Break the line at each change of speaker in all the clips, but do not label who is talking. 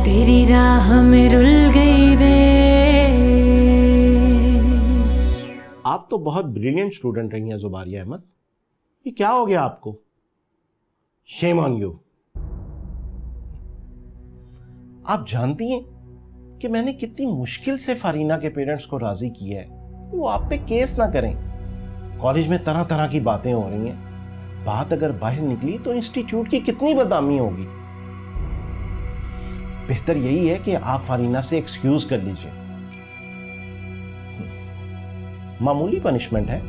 तेरी राह में रुल गई वे।
आप तो बहुत ब्रिलियंट स्टूडेंट रही हैं जुबारिया अहमद, ये क्या हो गया आपको? Shame on you. आप जानती हैं कि मैंने कितनी मुश्किल से फारीना के पेरेंट्स को राजी किया है वो आप पे केस ना करें। कॉलेज में तरह तरह की बातें हो रही हैं, बात अगर बाहर निकली तो इंस्टीट्यूट की कितनी बदनामी होगी। बेहतर यही है कि आप फारीना से एक्सक्यूज कर लीजिए। मामूली पनिशमेंट है,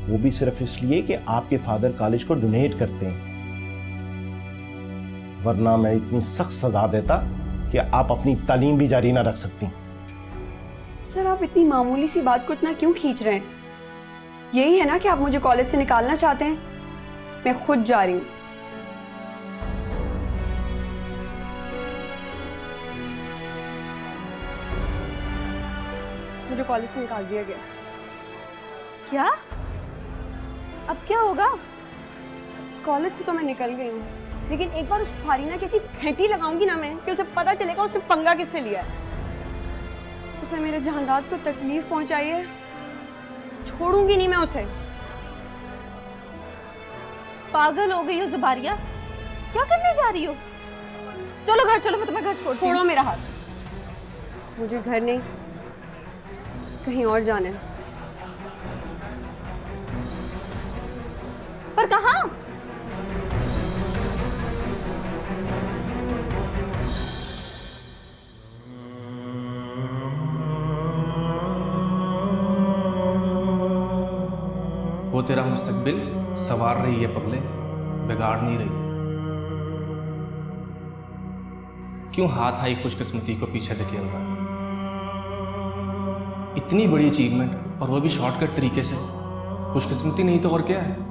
वो भी सिर्फ इसलिए कि आपके फादर कॉलेज को डोनेट करते हैं, वरना मैं इतनी सख्त सजा देता कि आप अपनी तालीम भी जारी ना रख सकती।
सर आप इतनी मामूली सी बात को इतना क्यों खींच रहे हैं? यही है ना कि आप मुझे कॉलेज से निकालना चाहते हैं? मैं खुद जा रही हूँ। मुझे कॉलेज से निकाल दिया गया।
क्या? अब क्या होगा?
कॉलेज से तो मैं निकल गई हूँ, लेकिन एक बार उस फारीना की ऐसी फेंटी लगाऊंगी ना मैं कि उसे पता चलेगा उसने पंगा किससे लिया है। उसे मेरे जहांदात को तकलीफ पहुंचाई है, छोड़ूंगी नहीं मैं उसे।
पागल हो गई हो जुबारिया, क्या करने जा रही हो? चलो घर चलो, मैं तुम्हें घर छोड़ती हूँ।
छोड़ो मेरा हाथ। मुझे घर नहीं कहीं और जाना है।
पर कहाँ?
वो तेरा मुस्तकबिल सवार रही है पगले, बिगाड़ नहीं रही। क्यों हाथ आई खुशकिस्मती को पीछे धकेल रहा है? इतनी बड़ी अचीवमेंट और वो भी शॉर्टकट तरीके से। खुशकिस्मती नहीं तो और क्या है?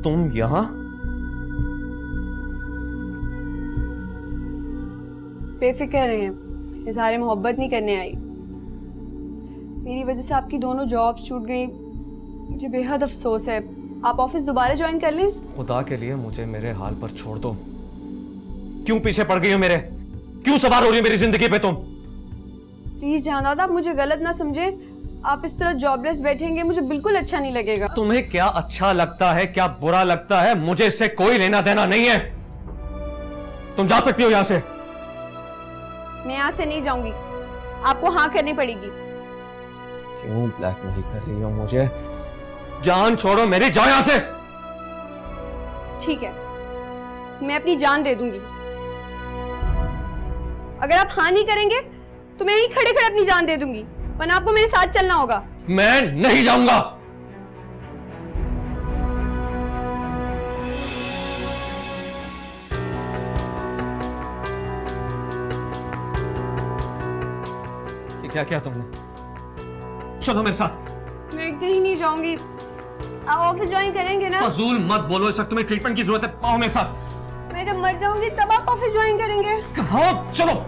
तुम यहां?
बेफिक्र रहें, इज़हार मोहब्बत नहीं करने आई। मेरी वजह से आपकी दोनों जॉब्स छूट गई, मुझे बेहद अफसोस है। आप ऑफिस दोबारा ज्वाइन कर लें।
खुदा के लिए मुझे मेरे हाल पर छोड़ दो। क्यों पीछे पड़ गई हो मेरे? क्यों सवार हो रही हो मेरी जिंदगी पे तुम?
प्लीज जहांदाद, आप मुझे गलत ना समझें। आप इस तरह जॉबलेस बैठेंगे मुझे बिल्कुल अच्छा नहीं लगेगा।
तुम्हें क्या अच्छा लगता है, क्या बुरा लगता है, मुझे इससे कोई लेना देना नहीं है। तुम जा सकती हो यहां से।
मैं यहाँ से नहीं जाऊंगी, आपको हाँ करनी पड़ेगी।
क्यों ब्लैकमेल कर रही हो मुझे? जान छोड़ो मेरी, जाओ यहां से।
ठीक है, मैं अपनी जान दे दूंगी। अगर आप हाँ नहीं करेंगे तो मैं यहीं खड़े खड़े अपनी जान दे दूंगी, वरना आपको मेरे साथ चलना होगा।
मैं नहीं जाऊंगा। ये क्या किया तुमने? चलो मेरे साथ।
मैं कहीं नहीं जाऊंगी। आप ऑफिस ज्वाइन करेंगे ना?
फजूल मत बोलो, इस वक्त तुम्हें ट्रीटमेंट की जरूरत है। आओ मेरे साथ।
मैं जब मर जाऊंगी तब आप ऑफिस ज्वाइन करेंगे।
हाँ चलो।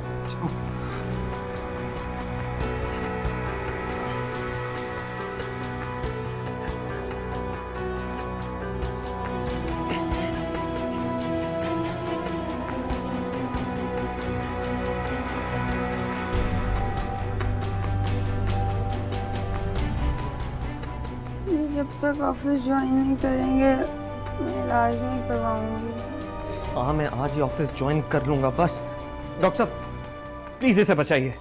जब तक ऑफिस ज्वाइन नहीं करेंगे मैं इलाज नहीं करवाऊंगी।
हाँ मैं आज ही ऑफिस ज्वाइन कर लूंगा बस। डॉक्टर साहब प्लीज इसे बचाइए।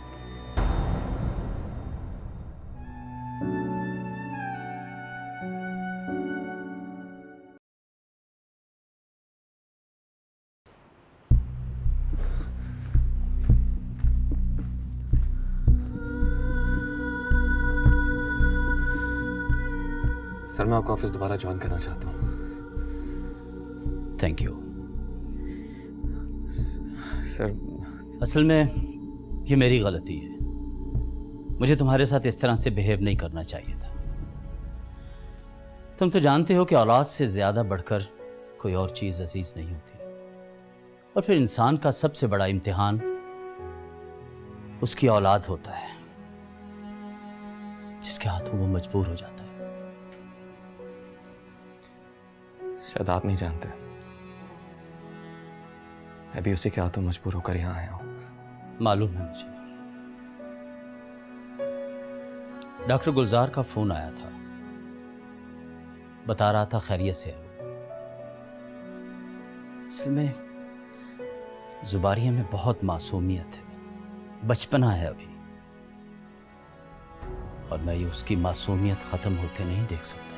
सर मैं आपका ऑफिस दोबारा ज्वाइन करना चाहता हूँ।
Thank you.
सर
असल में ये मेरी गलती है, मुझे तुम्हारे साथ इस तरह से बिहेव नहीं करना चाहिए था। तुम तो जानते हो कि औलाद से ज़्यादा बढ़कर कोई और चीज़ अजीज़ नहीं होती। और फिर इंसान का सबसे बड़ा इम्तिहान उसकी औलाद होता है, जिसके हाथों वो मजबूर हो जाता है।
शायद आप नहीं जानते, मैं भी उसी के हाथों मजबूर होकर यहां आया हूं।
मालूम है मुझे। डॉक्टर गुलजार का फोन आया था, बता रहा था खैरियत से है। असल में जुबारिया में बहुत मासूमियत है, बचपना है अभी, और मैं ये उसकी मासूमियत खत्म होते नहीं देख सकता।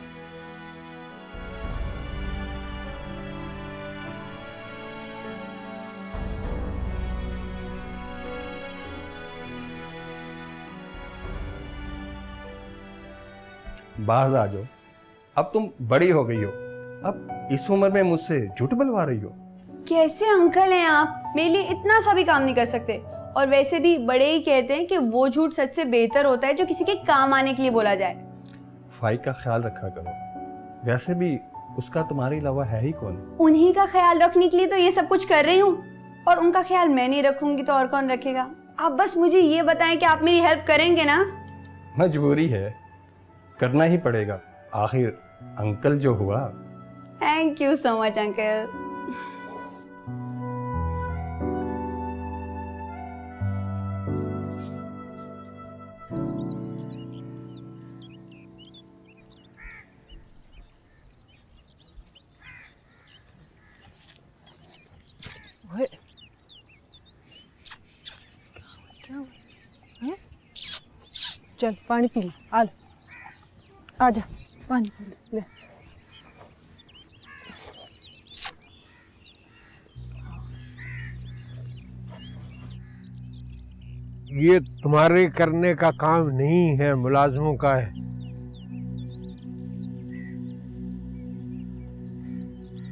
बाहर आ जाओ, अब तुम बड़ी हो गई हो, अब इस उम्र में मुझसे झूठ बुलवा रही हो।
कैसे अंकल हैं आप, मेरे लिए इतना सा भी काम नहीं कर सकते। और वैसे भी बड़े ही कहते हैं कि वो झूठ सच से बेहतर होता है जो किसी के काम आने के लिए बोला जाए।
फाइक का ख्याल रखा करो, वैसे भी उसका तुम्हारे अलावा है ही कौन।
उन्हीं का ख्याल रखने के लिए तो ये सब कुछ कर रही हूँ, और उनका ख्याल मैं नहीं रखूंगी तो और कौन रखेगा। आप बस मुझे ये बताएं कि आप मेरी हेल्प करेंगे ना।
मजबूरी है, करना ही पड़ेगा, आखिर अंकल जो हुआ।
Thank you so much uncle.
चल पानी पी ले, आ जा पानी पी ले।
ये तुम्हारे करने का काम नहीं है, मुलाजमों का है।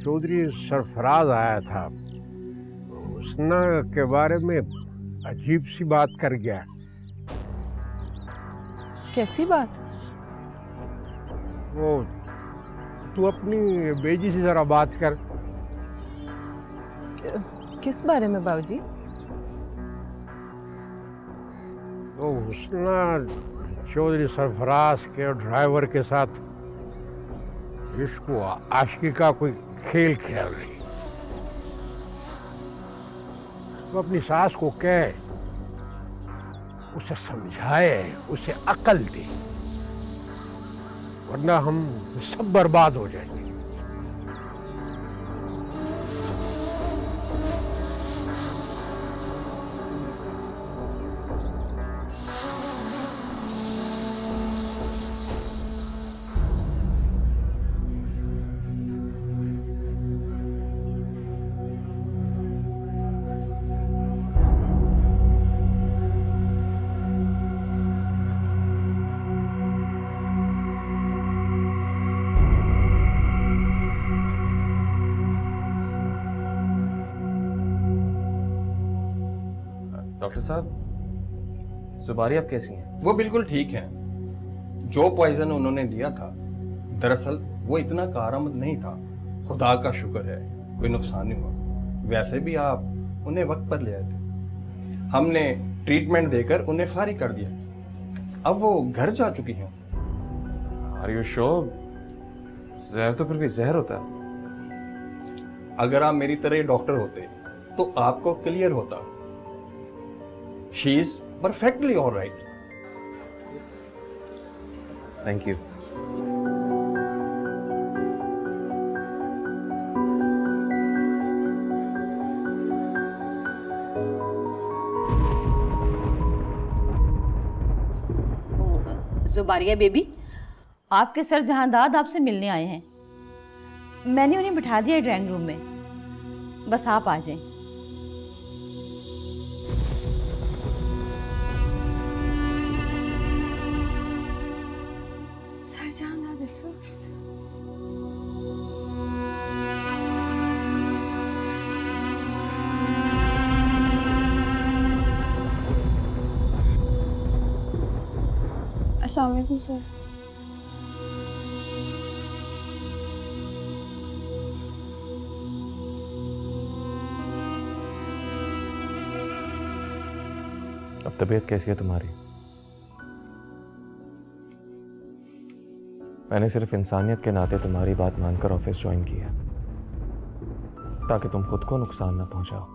चौधरी सरफराज आया था, उसना के बारे में अजीब सी बात कर गया।
कैसी बात?
वो तू अपनी बेजी से जरा बात कर।
किस बारे में बाबूजी?
वो हुस्ना चौधरी सरफराज के ड्राइवर के साथ इश्क व आशिकी का कोई खेल खेल रही। तो अपनी सास को कहे, उसे समझाए, उसे अकल दे, वरना हम सब बर्बाद हो जाएंगे।
डॉक्टर साहब, जुबारी अब कैसी हैं?
वो बिल्कुल ठीक है। जो पॉइजन उन्होंने लिया था, दरअसल वो इतना कारआमद नहीं था। खुदा का शुक्र है कोई नुकसान नहीं हुआ। वैसे भी आप उन्हें वक्त पर ले आए थे, हमने ट्रीटमेंट देकर उन्हें फारिग कर दिया। अब वो घर जा चुकी हैं।
Are you sure? जहर तो फिर भी जहर होता है।
अगर आप मेरी तरह डॉक्टर होते तो आपको क्लियर होता। She is perfectly alright.
Thank you.
Zubaria baby, आपके सर जहांदाद आपसे मिलने आए हैं। मैंने उन्हें बिठा दिया ड्राइंग रूम में, बस आप आ जाएं।
सर जहांदाद इस वक्त? अस्सलाम वालेकुम सर।
अब तबीयत कैसी है तुम्हारी? मैंने सिर्फ इंसानियत के नाते तुम्हारी बात मानकर ऑफिस ज्वाइन किया ताकि तुम खुद को नुकसान ना पहुंचाओ।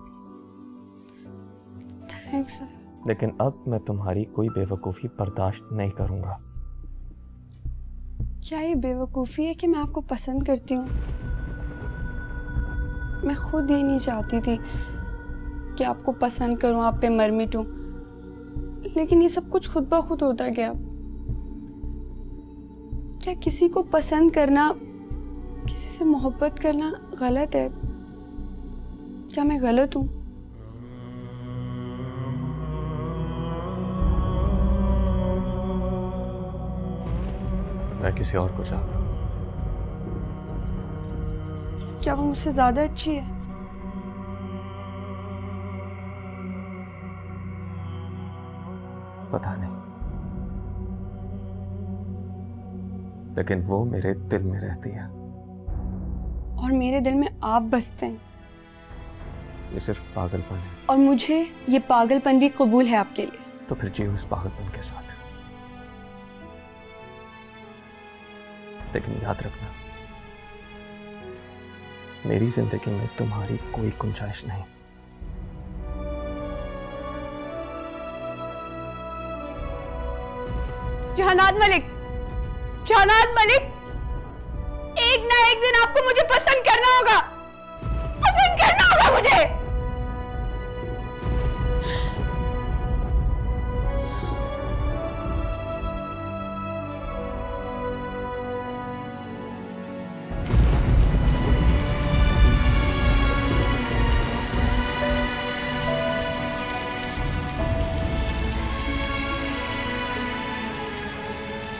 Thanks sir.
लेकिन अब मैं तुम्हारी कोई बेवकूफ़ी बर्दाश्त नहीं करूंगा।
क्या ये बेवकूफ़ी है कि मैं आपको पसंद करती हूँ? मैं खुद ये नहीं चाहती थी कि आपको पसंद करूँ, आप पे मर मिटूं, लेकिन ये सब कुछ खुद ब खुद होता गया। क्या किसी को पसंद करना, किसी से मोहब्बत करना गलत है? क्या मैं गलत हूँ?
मैं किसी और को चाहता हूँ।
क्या वो मुझसे ज्यादा अच्छी है?
पता नहीं, लेकिन वो मेरे दिल में रहती है।
और मेरे दिल में आप बसते हैं।
ये सिर्फ पागलपन है।
और मुझे ये पागलपन भी कबूल है आपके लिए।
तो फिर जियो इस पागलपन के साथ। लेकिन याद रखना, मेरी जिंदगी में तुम्हारी कोई गुंजाइश नहीं।
जहानात मलिक, जहानात मलिक, एक ना एक दिन आपको मुझे पसंद करना होगा, पसंद करना होगा मुझे।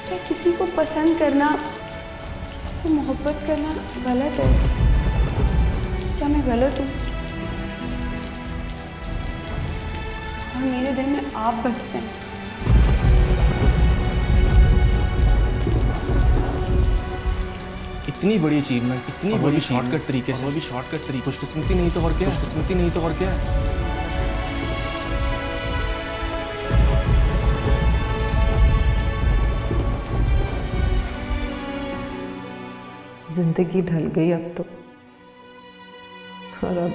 क्या किसी को पसंद करना, किसी से मोहब्बत करना गलत है? क्या मैं गलत हूँ? और मेरे दिल में आप बसते हैं।
इतनी बड़ी अचीवमेंट, इतनी बड़ी शॉर्टकट तरीके से, वो भी शॉर्टकट तरीके। खुशकिस्मती नहीं तो और क्या? खुशकिस्मती नहीं तो और क्या?
जिंदगी ढल गई अब तो, और अब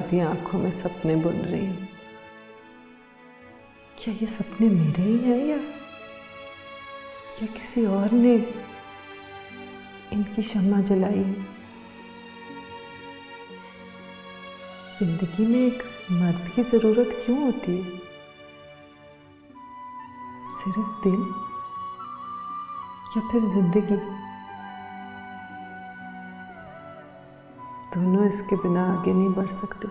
भी आंखों में सपने बुन रही हूँ। क्या ये सपने मेरे ही हैं या क्या किसी और ने इनकी शम्मा जलाई है? जिंदगी में एक मर्द की जरूरत क्यों होती है? सिर्फ दिल या फिर जिंदगी? दोनों इसके बिना आगे नहीं बढ़ सकते।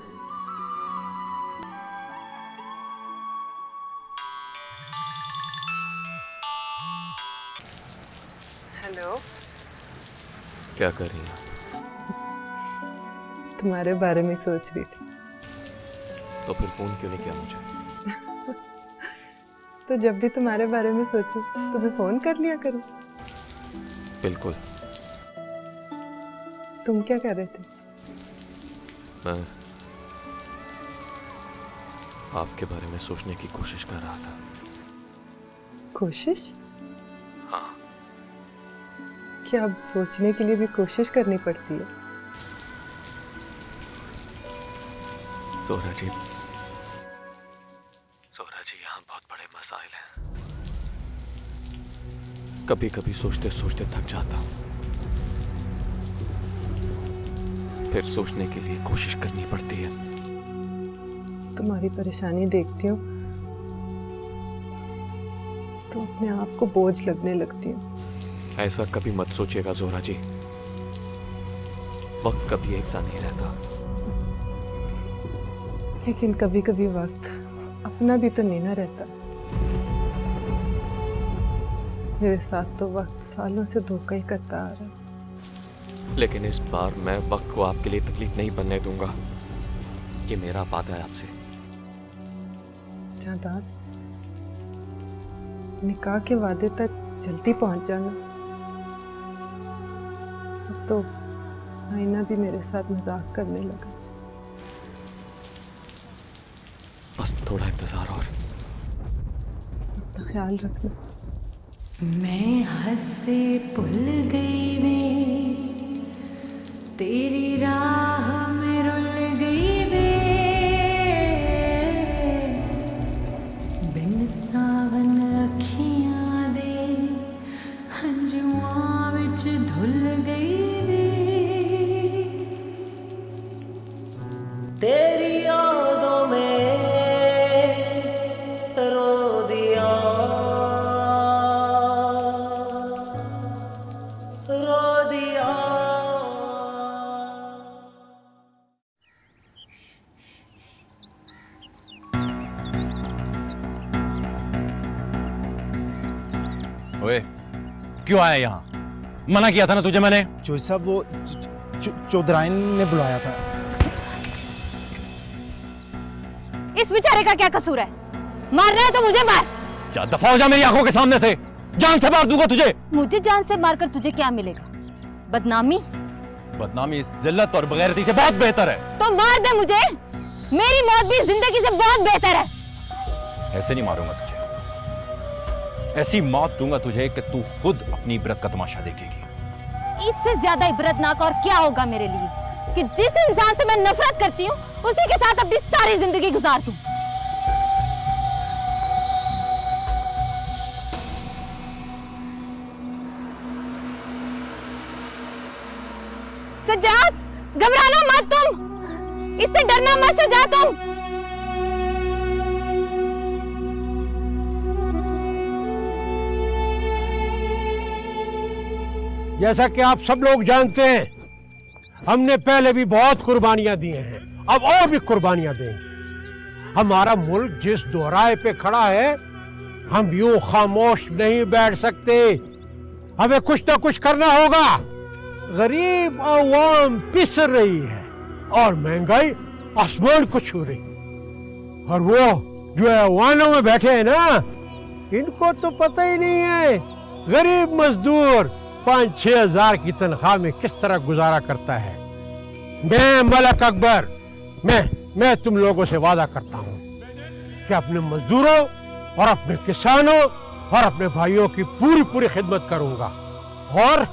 हेलो,
क्या कर रही हैं?
तुम्हारे बारे में सोच रही थी।
तो फिर फोन क्यों नहीं किया मुझे?
तो जब भी तुम्हारे बारे में सोचूं तुम्हें फोन कर लिया करूं।
बिल्कुल।
तुम क्या कर रहे थे?
मैं आपके बारे में सोचने की कोशिश कर रहा था।
कोशिश?
हाँ।
क्या अब सोचने के लिए भी कोशिश करनी पड़ती है?
जोहरा जी, यहाँ बहुत बड़े मसाइल हैं। कभी कभी सोचते सोचते थक जाता हूँ, फिर सोचने के लिए कोशिश करनी पड़ती है।
तुम्हारी परेशानी देखती हूँ तो अपने आप को बोझ लगने लगती हूँ।
ऐसा कभी मत सोचिएगा जोहरा जी, वक्त कभी एक सा नहीं रहता।
लेकिन कभी कभी वक्त अपना भी तो नहीं ना रहता। मेरे साथ तो वक्त सालों से धोखा ही करता आ रहा है।
लेकिन इस बार मैं वक्त को आपके लिए तकलीफ नहीं बनने दूंगा, ये मेरा वादा है आपसे।
जादाद, निकाह के वादे तक जल्दी पहुंच जाना। अब तो आईना भी मेरे साथ मजाक करने लगा।
बस थोड़ा इंतजार और।
अपना ख्याल रखना।
मैं हंसे भूल गई वे, तेरी राह में रुल गई वे, बिन सावन अखियां दे हंजुआं विच धुल गई वे,
तेरी यादों में रो दिया, रो दिया।
ओए, क्यों आया यहाँ? मना किया था ना तुझे मैंने।
जो साहब वो चौधराइन ने बुलाया था।
इस बेचारे का क्या कसूर है? मारना है तो मुझे मार।
जा दफा हो जा मेरी आंखों के सामने से, जान से मार दूंगा तुझे।
मुझे जान से मारकर तुझे क्या मिलेगा? बदनामी।
बदनामी इस जिल्लत और बगैरती से बहुत बेहतर है।
तो मार दे मुझे, मेरी मौत भी जिंदगी से बहुत बेहतर है।
ऐसे नहीं मारूंगा तुझे, ऐसी मौत दूंगा तुझे कि तू खुद अपनी इबरत का तमाशा देखेगी।
इससे ज्यादा इबरतनाक और क्या होगा मेरे लिए कि जिस इंसान से मैं नफरत करती हूँ उसी के साथ अपनी सारी जिंदगी गुजार दूं। सज्जाद, घबराना मत तुम, इससे डरना मत सज्जाद तुम।
जैसा कि आप सब लोग जानते हैं, हमने पहले भी बहुत कुर्बानियां दी हैं, अब और भी कुर्बानियां देंगे। हमारा मुल्क जिस दोहराए पे खड़ा है, हम यूं खामोश नहीं बैठ सकते, हमें कुछ ना कुछ करना होगा। गरीब आवाम पिस रही है और महंगाई आसमान को छू रही, और वो जो ऐवानों में बैठे हैं ना, इनको तो पता ही नहीं है गरीब मजदूर 5-6 हजार की तनख्वाह में किस तरह गुजारा करता है। मैं मलक अकबर, मैं तुम लोगों से वादा करता हूँ कि अपने मजदूरों और अपने किसानों और अपने भाइयों की पूरी पूरी खिदमत करूंगा, और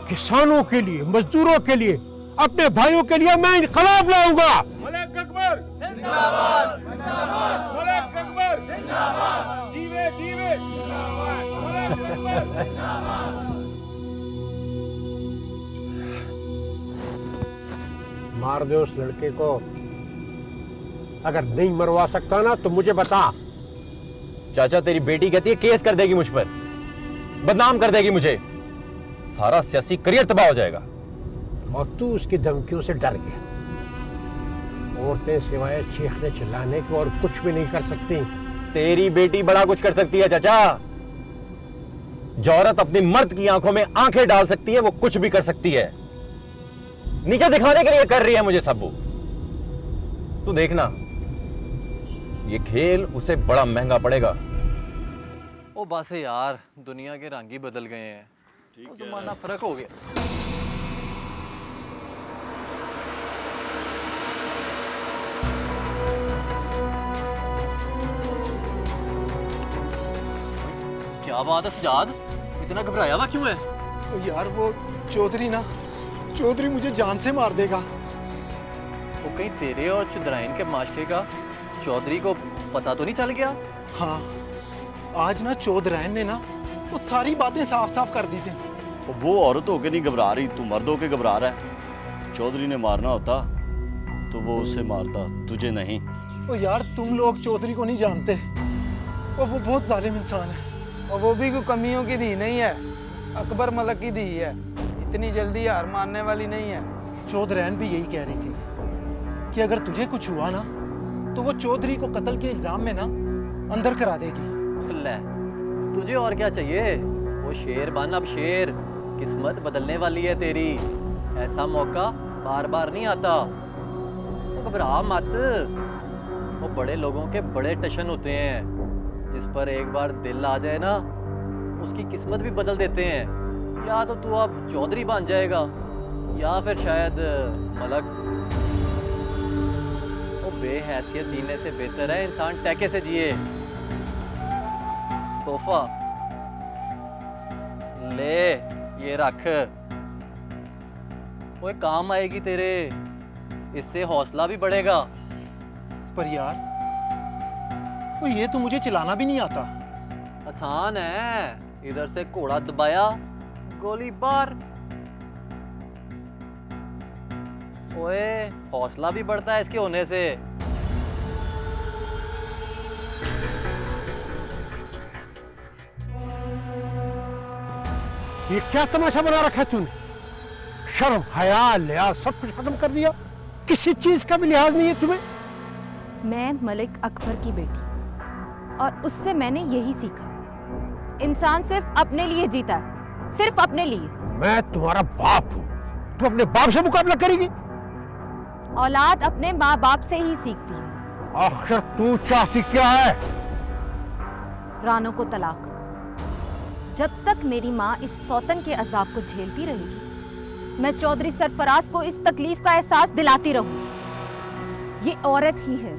किसानों के लिए, मजदूरों के लिए, अपने भाइयों के लिए मैं इनकलाब लाऊंगा।
मलक अकबर जिंदाबाद, मलक अकबर जिंदाबाद, जीवे जीवे जिंदाबाद, मलक अकबर जिंदाबाद।
मार दे उस लड़के को, अगर नहीं मरवा सकता ना तो मुझे बता।
चाचा, तेरी बेटी कहती है केस कर देगी मुझ पर, बदनाम कर देगी मुझे, सारा सियासी करियर तबाह हो जाएगा।
और तू उसकी धमकियों से डर गया। औरतें सिवाय चीखने चिल्लाने के और कुछ भी नहीं कर सकती।
तेरी बेटी बड़ा कुछ कर सकती है चाचा। जो औरत अपनी मर्द की आंखों में आंखें डाल सकती है, वो कुछ भी कर सकती है। नीचे दिखाने के लिए कर रही है मुझे सब वो। तू देखना, ये खेल उसे बड़ा महंगा पड़ेगा।
ओ बस यार, दुनिया के रंग ही बदल गए हैं, जमाना फर्क हो गया। क्या बात है सजाद, इतना घबराया हुआ क्यों है?
तो यार वो चौधरी ना, चौधरी मुझे जान से मार देगा।
वो कहीं तेरे और चुदराइन के माशरे का चौधरी को पता तो नहीं चल गया?
हाँ, आज ना चौधराइन ने ना वो सारी बातें साफ साफ कर दी थी।
वो औरत होके नहीं घबरा रही, तू मर्द होके घबरा रहा है। चौधरी ने मारना होता तो वो उसे मारता, तुझे नहीं।
तो यार तुम लोग चौधरी को नहीं जानते, और वो बहुत जालिम इंसान है,
और वो भी कोई कमियों की धी नहीं है, अकबर मलक की धी है, इतनी जल्दी हार मानने वाली नहीं है।
चौधराइन भी यही कह रही थी कि अगर तुझे कुछ हुआ ना तो वो चौधरी को कत्ल के इल्जाम में ना अंदर करा देगी।
ले, तुझे और क्या चाहिए? वो शेर बन अब शेर, किस्मत बदलने वाली है तेरी, ऐसा मौका बार बार नहीं आता। तो घबरा मत, वो बड़े लोगों के बड़े टशन होते हैं, जिस पर एक बार दिल आ जाए ना उसकी किस्मत भी बदल देते हैं। या तो तू अब चौधरी बन जाएगा या फिर शायद मलक। वो बेहैसियत जीने से बेहतर है इंसान टैके से जिए। तोहफा ले, ये रख, वो काम आएगी तेरे, इससे हौसला भी बढ़ेगा।
पर यार वो ये तो मुझे चलाना भी नहीं आता।
आसान है, इधर से घोड़ा दबाया, गोली बार। ओए, हौसला भी बढ़ता है इसके होने से।
ये क्या तमाशा बना रखा है तूने? शर्म हया लिहाज सब कुछ खत्म कर दिया, किसी चीज का भी लिहाज नहीं है तुम्हें।
मैं मलिक अकबर की बेटी, और उससे मैंने यही सीखा, इंसान सिर्फ अपने लिए जीता है, सिर्फ अपने लिए।
मैं तुम्हारा बाप हूँ, तू अपने बाप से मुकाबला करेगी?
औलाद अपने माँ बाप से ही सीखती है।
आखिर तू चाहती क्या है?
रानो को तलाक। जब तक मेरी माँ इस सौतन के अजाब को झेलती रहेगी, मैं चौधरी सरफराज को इस तकलीफ का एहसास दिलाती रहूंगी। ये औरत ही है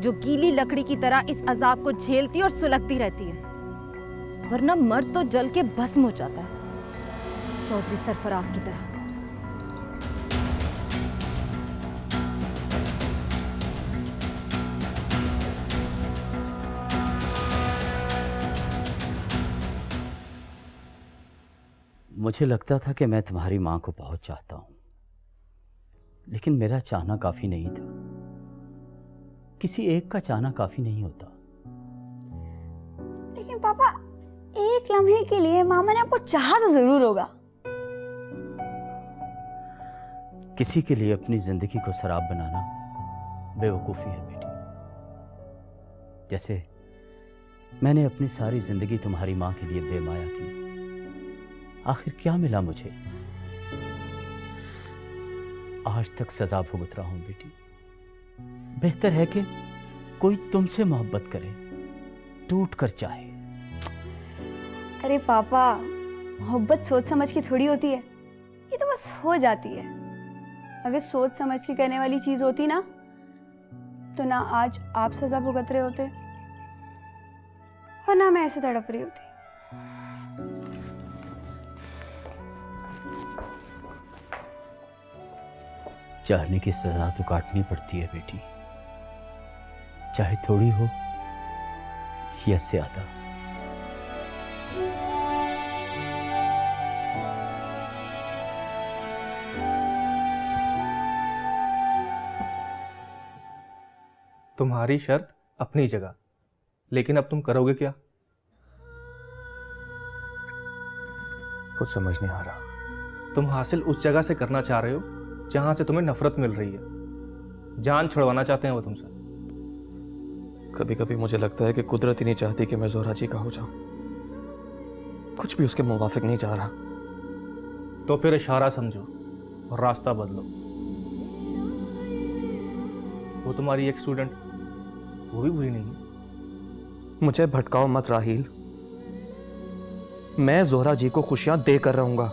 जो गीली लकड़ी की तरह इस अजाब को झेलती और सुलगती रहती है, वरना मर्द तो जल के भस्म हो जाता है, चौधरी सरफराज की तरह।
मुझे लगता था कि मैं तुम्हारी मां को बहुत चाहता हूं, लेकिन मेरा चाहना काफी नहीं था। किसी एक का चाहना काफी नहीं होता।
लेकिन पापा, एक लम्हे के लिए मामा ने आपको चाहा तो जरूर होगा।
किसी के लिए अपनी जिंदगी को शराब बनाना बेवकूफी है बेटी। जैसे मैंने अपनी सारी जिंदगी तुम्हारी मां के लिए बेमाया की, आखिर क्या मिला मुझे? आज तक सजा भुगत रहा हूं बेटी। बेहतर है कि कोई तुमसे मोहब्बत करे, टूट कर चाहे।
अरे पापा, मोहब्बत सोच समझ के थोड़ी होती है, ये तो बस हो जाती है। अगर सोच समझ के करने वाली चीज होती ना, तो ना आज आप सजा भुगत रहे होते और ना मैं ऐसे तड़प रही होती।
चाहने की सजा तो काटनी पड़ती है बेटी, चाहे थोड़ी हो या ज्यादा।
तुम्हारी शर्त अपनी जगह, लेकिन अब तुम करोगे क्या?
कुछ समझ नहीं आ रहा।
तुम हासिल उस जगह से करना चाह रहे हो जहां से तुम्हें नफरत मिल रही है। जान छुड़वाना चाहते हैं वो तुमसे।
कभी कभी मुझे लगता है कि कुदरत ही नहीं चाहती कि मैं जोहरा जी का हो जाऊं। कुछ भी उसके मुवाफिक नहीं जा रहा।
तो फिर इशारा समझो और रास्ता बदलो। वो तुम्हारी एक स्टूडेंट, वो भी बुरी नहीं है।
मुझे भटकाओ मत राहील, मैं जोहरा जी को खुशियां देकर रहूंगा।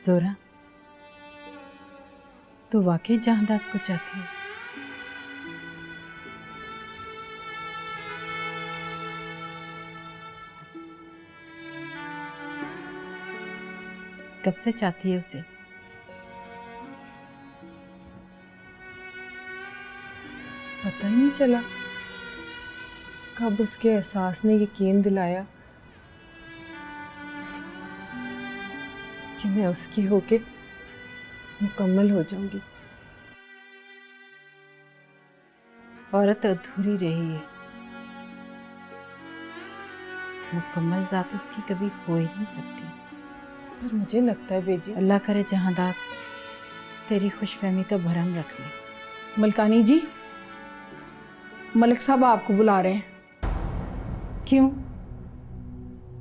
जोरा, तू वाकई जहांदाद को चाहती है? कब से चाहती है उसे? पता ही नहीं चला कब उसके एहसास ने यकीन दिलाया कि मैं उसकी होके मुकम्मल हो जाऊंगी। औरत अधूरी रही है, मुकम्मल जात उसकी कभी हो ही नहीं सकती। पर मुझे लगता है बेजी, अल्लाह करे जहांदाद तेरी खुशफहमी का भरम रख ले।
मलकानी जी, मलिक साहब आपको बुला रहे हैं।
क्यों?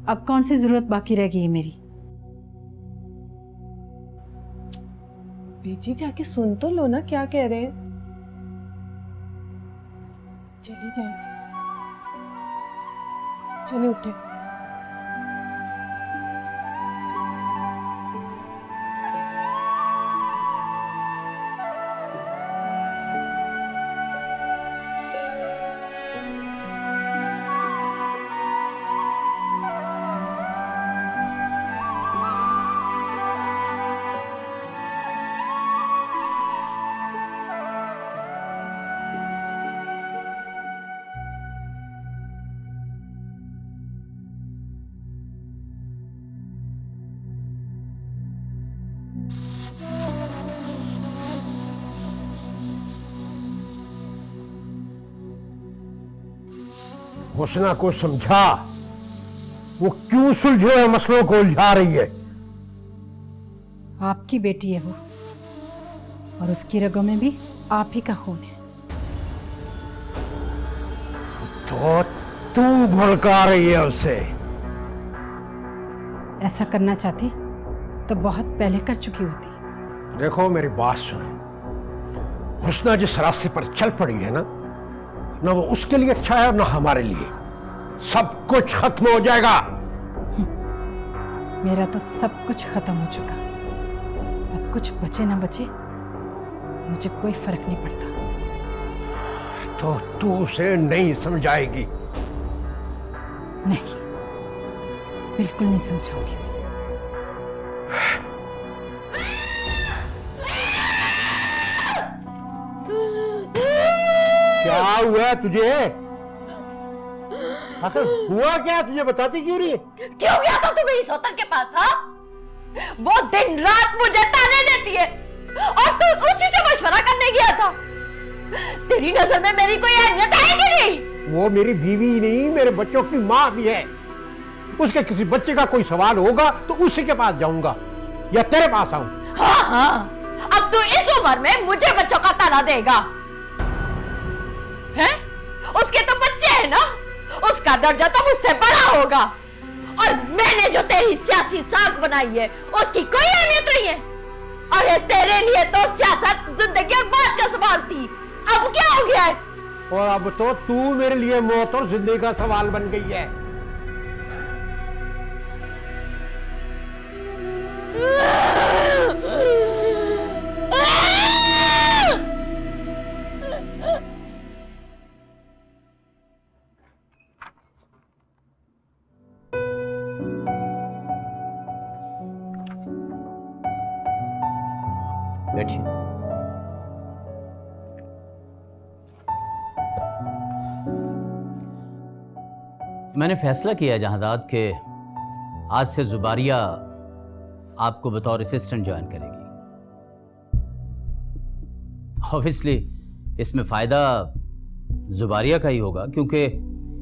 अब कौन सी जरूरत बाकी रह गई है मेरी?
बेटी जाके सुन तो लो ना क्या कह रहे हैं। चली जाए, चलिए उठे।
हुस्ना को समझा वो क्यों सुलझे हुए मसलों को उलझा रही है।
आपकी बेटी है वो, और उसकी रगों में भी आप ही का खून है।
तो तू भड़का रही है उसे।
ऐसा करना चाहती तो बहुत पहले कर चुकी होती।
देखो मेरी बात सुनो, हुस्ना जिस रास्ते पर चल पड़ी है ना वो उसके लिए अच्छा है और ना हमारे लिए। सब कुछ खत्म हो जाएगा।
मेरा तो सब कुछ खत्म हो चुका, अब कुछ बचे ना बचे मुझे कोई फर्क नहीं पड़ता।
तो तू उसे नहीं समझाएगी?
नहीं, बिल्कुल नहीं समझाऊंगी।
क्या हुआ तुझे? आखिर हुआ क्या? तुझे बताती क्यों नहीं?
क्यों गया था तू मेरी सौतन के पास? हाँ, वो दिन रात मुझे ताने देती है और तू उसी से मशवरा करने गया था। तेरी नजर में मेरी कोई अहमियत है कि नहीं?
वो मेरी बीवी ही नहीं, मेरे बच्चों की माँ भी है। उसके किसी बच्चे का कोई सवाल होगा तो उसी के पास जाऊंगा या तेरे पास आऊं?
हाँ हाँ, अब तू इस उम्र में मुझे बच्चों का ताना देगा हैं? उसके तो बच्चे हैं ना, उसका दर्जा तो मुझसे बड़ा होगा। और मैंने जो तेरी सियासी साख बनाई है उसकी कोई अहमियत नहीं है। अरे तेरे लिए तो सियासत जिंदगी और मौत का सवाल थी, अब क्या हो गया है?
और अब तो तू मेरे लिए मौत और जिंदगी का सवाल बन गई है।
बैठिए। मैंने फैसला किया जहांदाद के आज से जुबारिया आपको बतौर असिस्टेंट ज्वाइन करेगी। ऑब्वियसली इसमें फ़ायदा जुबारिया का ही होगा, क्योंकि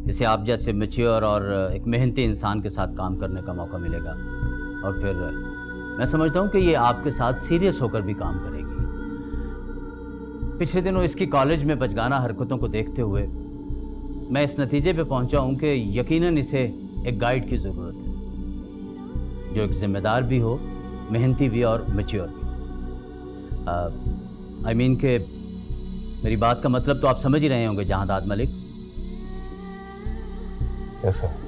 इसे आप जैसे मैच्योर और एक मेहनती इंसान के साथ काम करने का मौका मिलेगा। और फिर मैं समझता हूँ कि ये आपके साथ सीरियस होकर भी काम करेगी। पिछले दिनों इसकी कॉलेज में बचगाना हरकतों को देखते हुए मैं इस नतीजे पे पहुंचा हूं कि यकीनन इसे एक गाइड की ज़रूरत है, जो एक जिम्मेदार भी हो, मेहनती भी और मैच्योर भी। आई मीन के मेरी बात का मतलब तो आप समझ ही रहे होंगे जहांदाद मलिक।
Yes sir.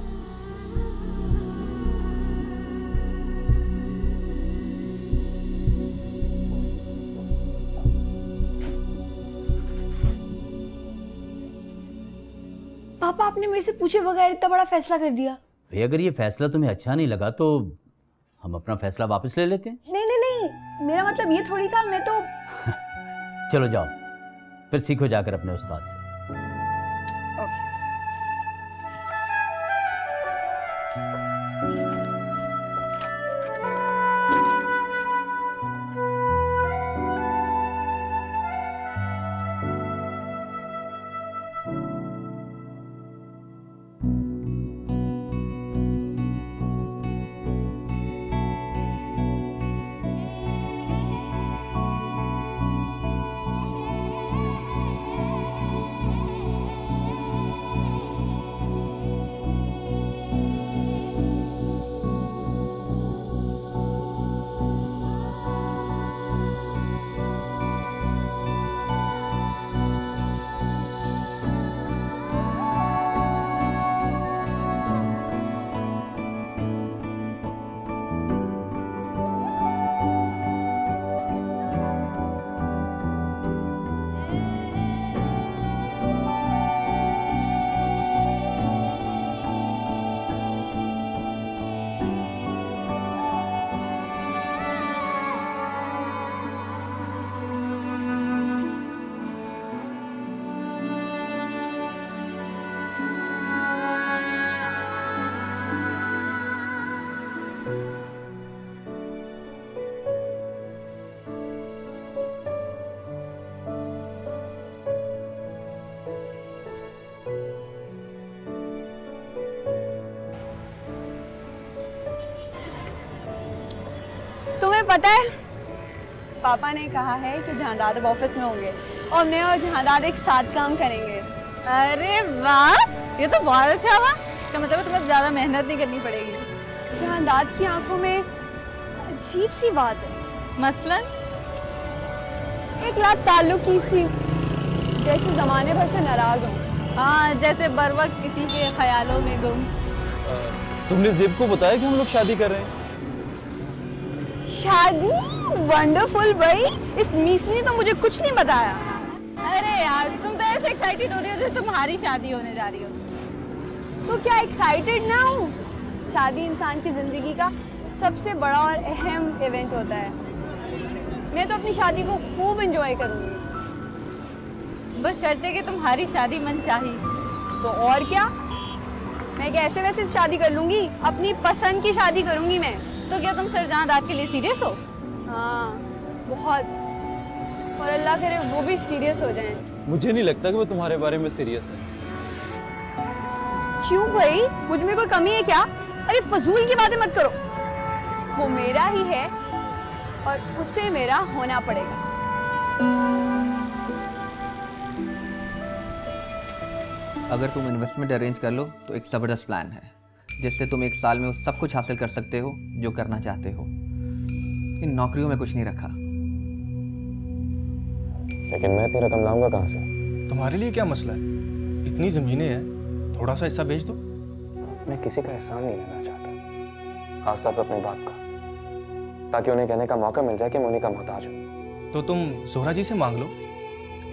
पापा, आपने मेरे से पूछे बगैर इतना बड़ा फैसला कर दिया।
भाई अगर ये फैसला तुम्हें अच्छा नहीं लगा तो हम अपना फैसला वापस ले लेते हैं।
नहीं नहीं नहीं, मेरा मतलब ये थोड़ी था। मैं तो
चलो जाओ, फिर सीखो जाकर अपने उस्ताद से।
पता है, पापा ने कहा है कि जहांदाद अब ऑफिस में होंगे और मैं और जहांदाद एक साथ काम करेंगे।
अरे वाह, ये तो बहुत अच्छा हुआ। इसका मतलब है तुम्हें ज्यादा मेहनत नहीं करनी पड़ेगी।
जहांदाद की आंखों में अजीब सी बात है।
मसलन
एक लात ताल्लुकी सी, जैसे जमाने भर से नाराज हो।
हाँ, जैसे बर वक्त किसी के ख्यालों में गुम।
तुमने ज़ेब को बताया कि हम लोग शादी कर रहे हैं?
शादी? वंडरफुल भाई, इस मीस ने तो मुझे कुछ नहीं बताया।
अरे यार, तुम तो ऐसे एक्साइटेड हो रही हो जैसे तुम्हारी शादी होने जा रही हो।
तो क्या एक्साइटेड ना हूँ? शादी इंसान की जिंदगी का सबसे बड़ा और अहम इवेंट होता है। मैं तो अपनी शादी को खूब एंजॉय करूँगी।
बस शर्त है कि तुम्हारी शादी मनचाही।
तो और क्या, मैं कैसे वैसे शादी कर लूंगी, अपनी पसंद की शादी करूंगी मैं।
तो क्या तुम सरजहांदाद के लिए सीरियस हो?
हाँ, बहुत। और अल्लाह करे वो भी सीरियस हो जाएं।
मुझे नहीं लगता कि वो तुम्हारे बारे में सीरियस है।
क्यों भाई, मुझ में कोई कमी है क्या? अरे फजूल की बातें मत करो। वो मेरा ही है और उसे मेरा होना पड़ेगा।
अगर तुम इन्वेस्टमेंट अरेंज कर लो तो एक ज़बरदस्त प्लान है जिससे तुम 1 साल में वो सब कुछ हासिल कर सकते हो जो करना चाहते हो। इन नौकरियों में कुछ नहीं रखा।
लेकिन मैं इतनी रकम लाऊंगा कहाँ से? तुम्हारे लिए क्या मसला है? इतनी ज़मीनें हैं, थोड़ा सा हिस्सा बेच दो। मैं किसी का एहसान नहीं लेना चाहता, खासतौर पर अपनी बात का, ताकि उन्हें कहने का मौका मिल जाए कि मैं उन्हीं का मोहताज हूँ। तो तुम जोहरा जी से मांग लो,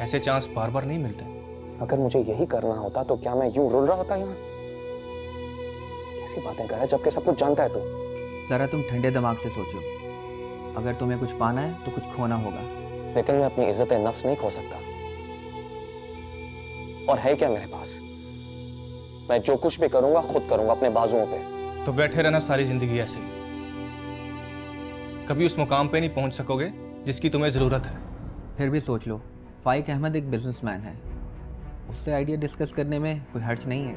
ऐसे चांस बार बार नहीं मिलते। अगर मुझे यही करना होता तो क्या मैं यूं रुल रहा होता यहाँ? कैसी बातें कर रहा है जबकि सब कुछ जानता है तू।
ज़रा तुम ठंडे दिमाग से सोचो, अगर तुम्हें कुछ पाना है तो कुछ खोना होगा।
लेकिन मैं अपनी इज्जत नफ्स नहीं खो सकता। और है क्या मेरे पास? मैं जो कुछ भी करूंगा खुद करूंगा अपने बाजुओं पे। तो बैठे रहना सारी जिंदगी ऐसे ही, कभी उस मुकाम पे नहीं पहुंच सकोगे जिसकी तुम्हें जरूरत है।
फिर भी सोच लो, फाइक अहमद एक बिजनेसमैन है, उससे आइडिया डिस्कस करने में कोई हर्ज नहीं है।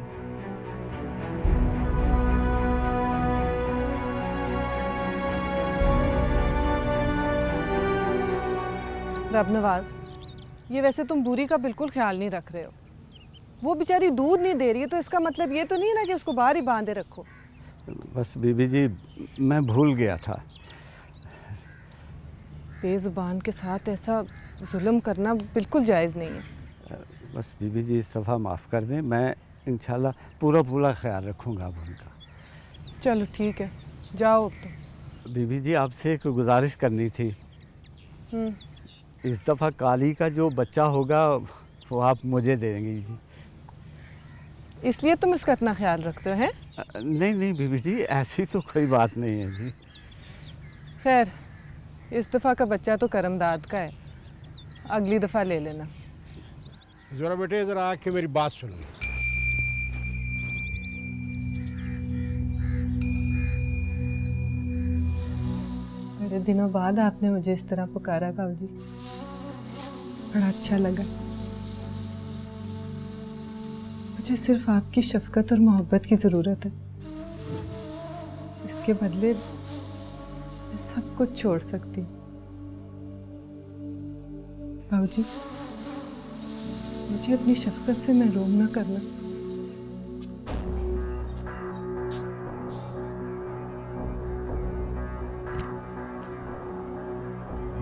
रब नवाज, ये वैसे तुम बूरी का बिल्कुल ख्याल नहीं रख रहे हो। वो बेचारी दूध नहीं दे रही है तो इसका मतलब ये तो नहीं ना कि उसको बाहर ही बांधे रखो।
बस बीबी जी, मैं भूल गया था।
बेजुबान के साथ ऐसा जुल्म करना बिल्कुल जायज़ नहीं है।
बस बीबी जी इस दफ़ा माफ़ कर दें, मैं इंशाल्लाह पूरा ख्याल रखूँगा अब उनका।
चलो ठीक है, जाओ अब तो।
बीबी जी आपसे एक गुजारिश करनी थी। इस दफ़ा काली का जो बच्चा होगा वो आप मुझे देंगी जी।
इसलिए तुम इसका इतना ख्याल रखते हो हैं?
नहीं बीबी जी, ऐसी तो कोई बात नहीं है जी।
खैर, इस दफ़ा का बच्चा तो करमदाद का है, अगली दफ़ा ले लेना।
जरा बेटे इधर आके मेरी बात सुन लो।
बड़े दिनों बाद आपने मुझे इस तरह पुकारा बाबूजी, बड़ा अच्छा लगा। मुझे सिर्फ आपकी शफकत और मोहब्बत की ज़रूरत है। इसके बदले मैं सब कुछ छोड़ सकती हूँ। बाबूजी, मुझे अपनी शफकत से महरूम ना करना।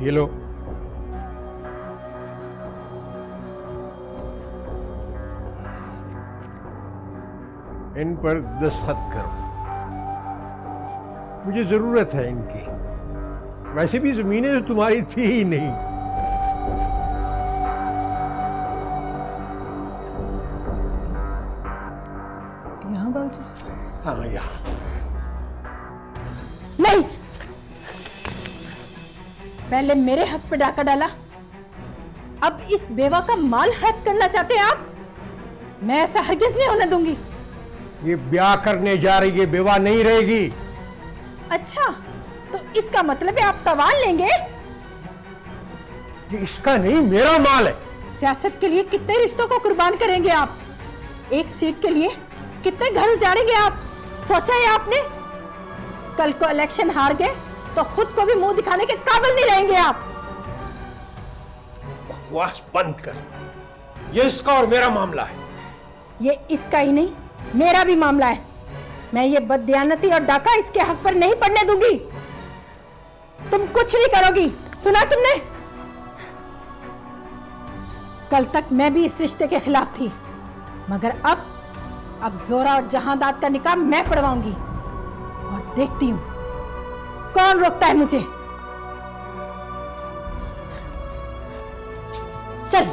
ये लो। इन पर दस्तखत करो, मुझे जरूरत है इनकी। वैसे भी जमीनें तो तुम्हारी थी ही नहीं।
यहाँ बाबूजी?
हाँ यहाँ।
नहीं, पहले मेरे हक पे डाका डाला, अब इस बेवा का माल हड़प करना चाहते हैं आप? मैं ऐसा हरगिज नहीं होने दूंगी।
ये ब्याह करने जा रही है, बेवा नहीं रहेगी।
अच्छा, तो इसका मतलब है आप तवाल लेंगे?
ये इसका नहीं, मेरा माल है।
सियासत के लिए कितने रिश्तों को कुर्बान करेंगे आप? एक सीट के लिए कितने घर उजाड़ेंगे आप? सोचा है आपने? कल को इलेक्शन हार गए तो खुद को भी मुंह दिखाने के काबिल नहीं रहेंगे आप।
बकवास बंद कर। ये इसका और मेरा मामला है।
ये इसका ही नहीं, मेरा भी मामला है। मैं ये बददियानती और डाका इसके हक पर नहीं पड़ने दूंगी। तुम कुछ नहीं करोगी, सुना तुमने? कल तक मैं भी इस रिश्ते के खिलाफ थी, मगर अब जोरा और जहांदाद का निकाह मैं पढ़वाऊंगी और देखती हूं कौन रोकता है मुझे। चल।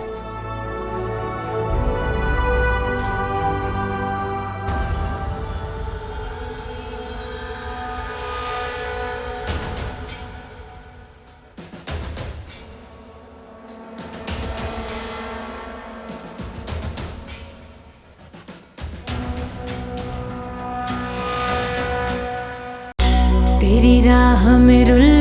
तेरी राह में रुल